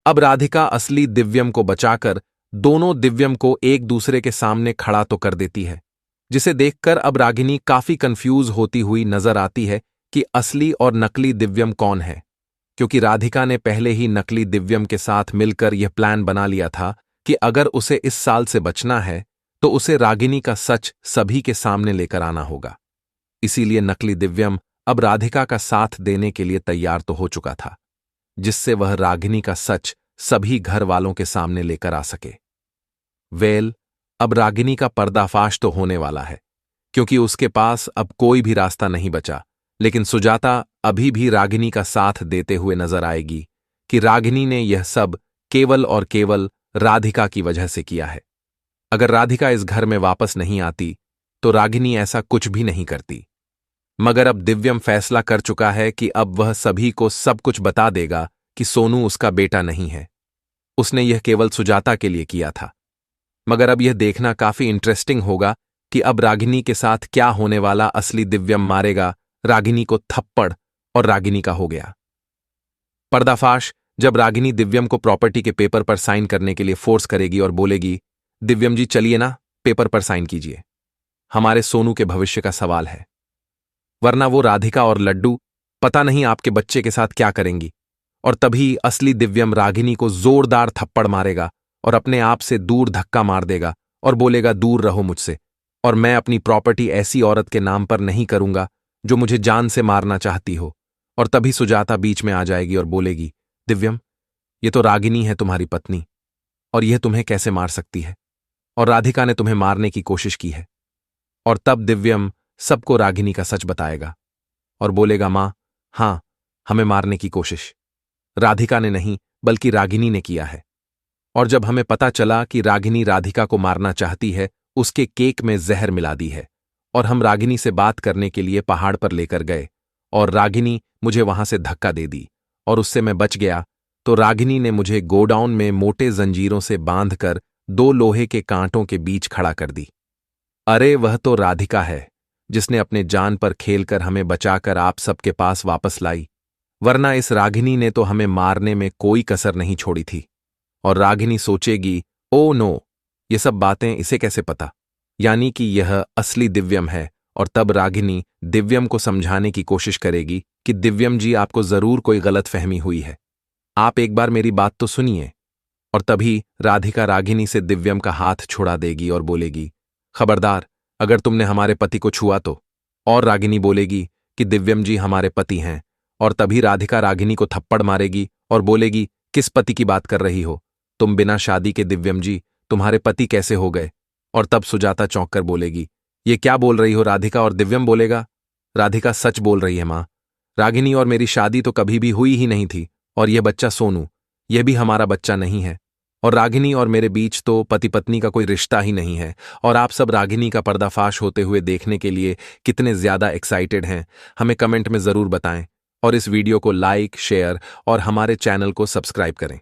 अब राधिका असली दिव्यम को बचाकर दोनों दिव्यम को एक दूसरे के सामने खड़ा तो कर देती है, जिसे देखकर अब रागिनी काफी कंफ्यूज होती हुई नजर आती है कि असली और नकली दिव्यम कौन है, क्योंकि राधिका ने पहले ही नकली दिव्यम के साथ मिलकर यह प्लान बना लिया था कि अगर उसे इस साल से बचना है तो उसे रागिनी का सच सभी के सामने लेकर आना होगा। इसीलिए नकली दिव्यम अब राधिका का साथ देने के लिए तैयार तो हो चुका था, जिससे वह रागिनी का सच सभी घर वालों के सामने लेकर आ सके। अब रागिनी का पर्दाफाश तो होने वाला है, क्योंकि उसके पास अब कोई भी रास्ता नहीं बचा। लेकिन सुजाता अभी भी रागिनी का साथ देते हुए नजर आएगी कि रागिनी ने यह सब केवल और केवल राधिका की वजह से किया है। अगर राधिका इस घर में वापस नहीं आती तो रागिनी ऐसा कुछ भी नहीं करती। मगर अब दिव्यम फैसला कर चुका है कि अब वह सभी को सब कुछ बता देगा कि सोनू उसका बेटा नहीं है। उसने यह केवल सुजाता के लिए किया था। मगर अब यह देखना काफी इंटरेस्टिंग होगा कि अब रागिनी के साथ क्या होने वाला। असली दिव्यम मारेगा रागिनी को थप्पड़ और रागिनी का हो गया पर्दाफाश। जब रागिनी दिव्यम को प्रॉपर्टी के पेपर पर साइन करने के लिए फोर्स करेगी और बोलेगी, दिव्यम जी चलिए ना, पेपर पर साइन कीजिए, हमारे सोनू के भविष्य का सवाल है, वरना वो राधिका और लड्डू पता नहीं आपके बच्चे के साथ क्या करेंगी। और तभी असली दिव्यम रागिनी को जोरदार थप्पड़ मारेगा और अपने आप से दूर धक्का मार देगा और बोलेगा, दूर रहो मुझसे, और मैं अपनी प्रॉपर्टी ऐसी औरत के नाम पर नहीं करूंगा जो मुझे जान से मारना चाहती हो। और तभी सुजाता बीच में आ जाएगी और बोलेगी, दिव्यम, ये तो रागिनी है तुम्हारी पत्नी, और यह तुम्हें कैसे मार सकती है, और राधिका ने तुम्हें मारने की कोशिश की है। और तब दिव्यम सबको रागिनी का सच बताएगा और बोलेगा, मां, हां, हमें मारने की कोशिश राधिका ने नहीं बल्कि रागिनी ने किया है। और जब हमें पता चला कि रागिनी राधिका को मारना चाहती है, उसके केक में जहर मिला दी है, और हम रागिनी से बात करने के लिए पहाड़ पर लेकर गए और रागिनी मुझे वहां से धक्का दे दी और उससे मैं बच गया, तो रागिनी ने मुझे गोडाउन में मोटे जंजीरों से बांधकर 2 लोहे के कांटों के बीच खड़ा कर दी। अरे वह तो राधिका है जिसने अपने जान पर खेलकर हमें बचाकर आप सबके पास वापस लाई, वरना इस रागिनी ने तो हमें मारने में कोई कसर नहीं छोड़ी थी। और रागिनी सोचेगी, ओ नो, ये सब बातें इसे कैसे पता, यानी कि यह असली दिव्यम है। और तब रागिनी दिव्यम को समझाने की कोशिश करेगी कि दिव्यम जी, आपको जरूर कोई गलतफहमी हुई है, आप एक बार मेरी बात तो सुनिए। और तभी राधिका रागिनी से दिव्यम का हाथ छुड़ा देगी और बोलेगी, खबरदार, अगर तुमने हमारे पति को छुआ तो। और रागिनी बोलेगी कि दिव्यम जी हमारे पति हैं। और तभी राधिका रागिनी को थप्पड़ मारेगी और बोलेगी, किस पति की बात कर रही हो, तुम बिना शादी के दिव्यम जी तुम्हारे पति कैसे हो गए। और तब सुजाता चौंक कर बोलेगी, ये क्या बोल रही हो राधिका। और दिव्यम बोलेगा, राधिका सच बोल रही है मां, रागिनी और मेरी शादी तो कभी भी हुई ही नहीं थी, और यह बच्चा सोनू, यह भी हमारा बच्चा नहीं है, और रागिनी और मेरे बीच तो पति पत्नी का कोई रिश्ता ही नहीं है। और आप सब रागिनी का पर्दाफाश होते हुए देखने के लिए कितने ज्यादा एक्साइटेड हैं, हमें कमेंट में जरूर बताएं, और इस वीडियो को लाइक, शेयर और हमारे चैनल को सब्सक्राइब करें।